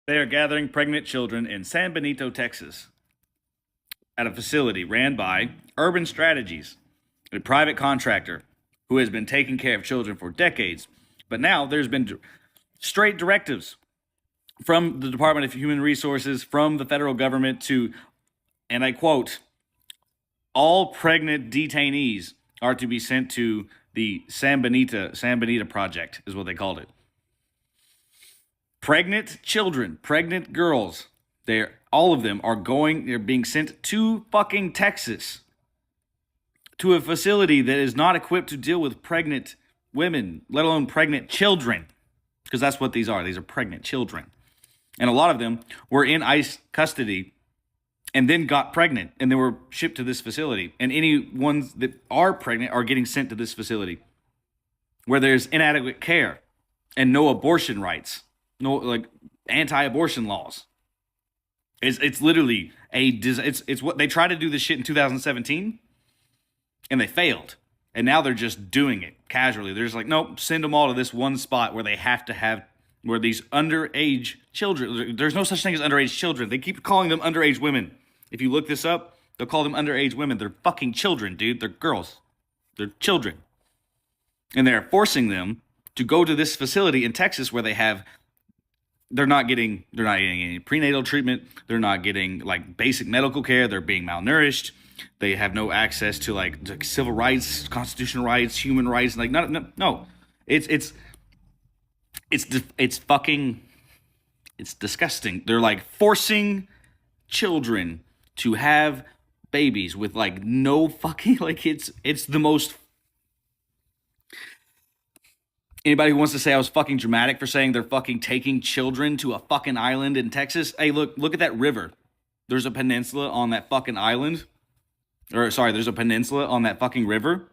They are gathering pregnant children in San Benito, Texas, at a facility ran by Urban Strategies, a private contractor who has been taking care of children for decades. But now there's been straight directives from the Department of Human Resources, from the federal government to, and I quote, all pregnant detainees are to be sent to the San Benito Project, is what they called it. Pregnant children, pregnant girls, all of them they're being sent to fucking Texas, to a facility that is not equipped to deal with pregnant women, let alone pregnant children, because that's what these are. These are pregnant children. And a lot of them were in ICE custody and then got pregnant, and they were shipped to this facility. And any ones that are pregnant are getting sent to this facility where there's inadequate care and no abortion rights, no like anti-abortion laws. It's literally it's what they tried to do this shit in 2017, and they failed. And now they're just doing it casually. They're just like, nope, send them all to this one spot where they have to have, where these underage children, there's no such thing as underage children. They keep calling them underage women. If you look this up, they'll call them underage women. They're fucking children, dude. They're girls. They're children. And they're forcing them to go to this facility in Texas where they're not getting any prenatal treatment. They're not getting like basic medical care. They're being malnourished. They have no access to like civil rights, constitutional rights, human rights. Like no. It's disgusting. They're like forcing children to have babies with like no fucking, like it's the most. Anybody who wants to say I was fucking dramatic for saying they're fucking taking children to a fucking island in Texas, hey, look at that river. There's a peninsula on that fucking island. There's a peninsula on that fucking river.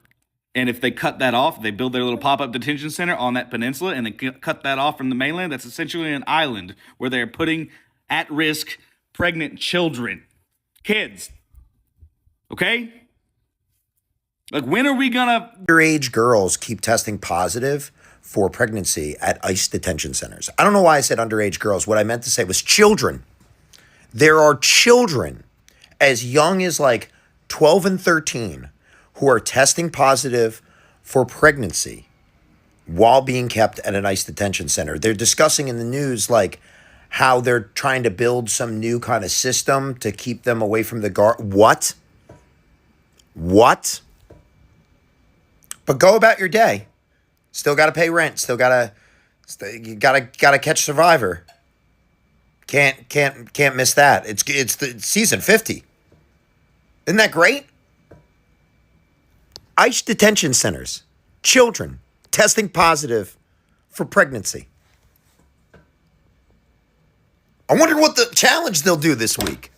And if they cut that off, they build their little pop-up detention center on that peninsula, and they cut that off from the mainland, that's essentially an island where they're putting at risk pregnant children. Kids. Okay? Like, when are we gonna... Underage girls keep testing positive for pregnancy at ICE detention centers. I don't know why I said underage girls. What I meant to say was children. There are children as young as like 12 and 13 who are testing positive for pregnancy while being kept at an ICE detention center. They're discussing in the news like how they're trying to build some new kind of system to keep them away from the guard. What? But go about your day. Still got to pay rent. You gotta catch Survivor. Can't miss that. It's season 50. Isn't that great? ICE detention centers, children testing positive for pregnancy. I wonder what the challenge they'll do this week.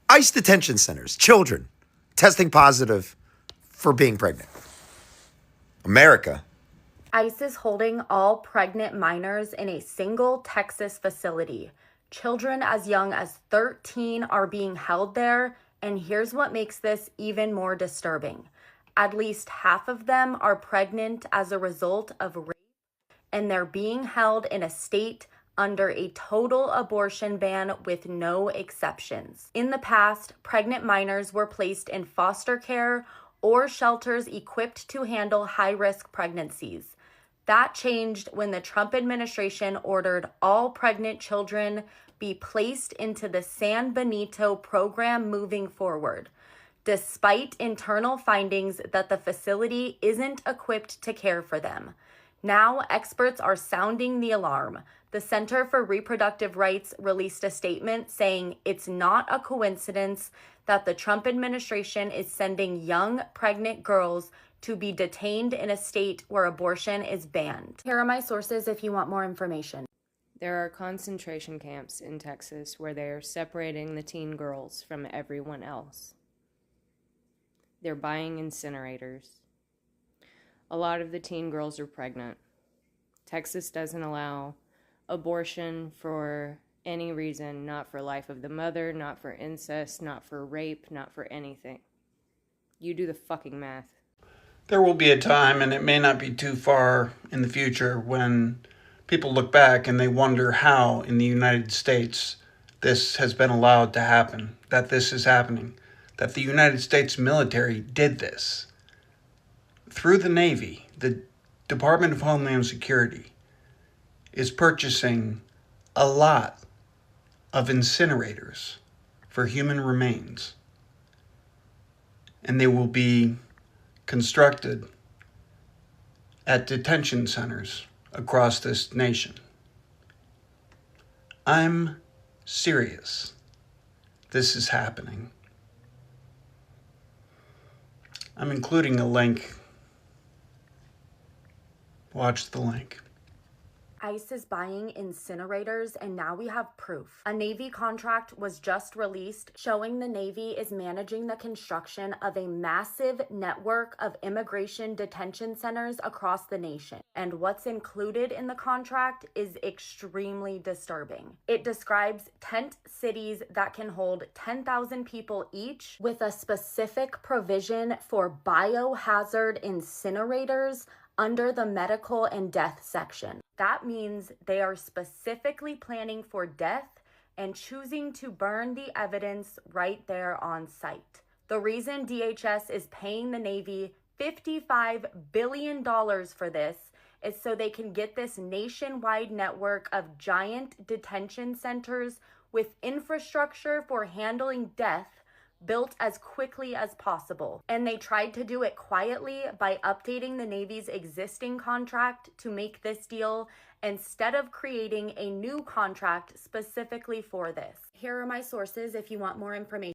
ICE detention centers, children testing positive for being pregnant. America. ICE is holding all pregnant minors in a single Texas facility. Children as young as 13 are being held there, and here's what makes this even more disturbing. At least half of them are pregnant as a result of rape, and they're being held in a state under a total abortion ban with no exceptions. In the past, pregnant minors were placed in foster care or shelters equipped to handle high-risk pregnancies. That changed when the Trump administration ordered all pregnant children be placed into the San Benito program moving forward, despite internal findings that the facility isn't equipped to care for them. Now, experts are sounding the alarm. The Center for Reproductive Rights released a statement saying it's not a coincidence that the Trump administration is sending young pregnant girls to be detained in a state where abortion is banned. Here are my sources if you want more information. There are concentration camps in Texas where they are separating the teen girls from everyone else. They're buying incinerators. A lot of the teen girls are pregnant. Texas doesn't allow abortion for any reason, not for life of the mother, not for incest, not for rape, not for anything. You do the fucking math. There will be a time, and it may not be too far in the future, when people look back and they wonder how in the United States this has been allowed to happen, that this is happening, that the United States military did this. Through the Navy, the Department of Homeland Security is purchasing a lot of incinerators for human remains, and they will be constructed at detention centers across this nation. I'm serious. This is happening. I'm including a link. Watch the link. ICE is buying incinerators, and now we have proof. A Navy contract was just released showing the Navy is managing the construction of a massive network of immigration detention centers across the nation. And what's included in the contract is extremely disturbing. It describes tent cities that can hold 10,000 people each, with a specific provision for biohazard incinerators under the medical and death section. That means they are specifically planning for death and choosing to burn the evidence right there on site. The reason DHS is paying the Navy $55 billion for this is so they can get this nationwide network of giant detention centers with infrastructure for handling death built as quickly as possible. And they tried to do it quietly by updating the Navy's existing contract to make this deal instead of creating a new contract specifically for this. Here are my sources if you want more information.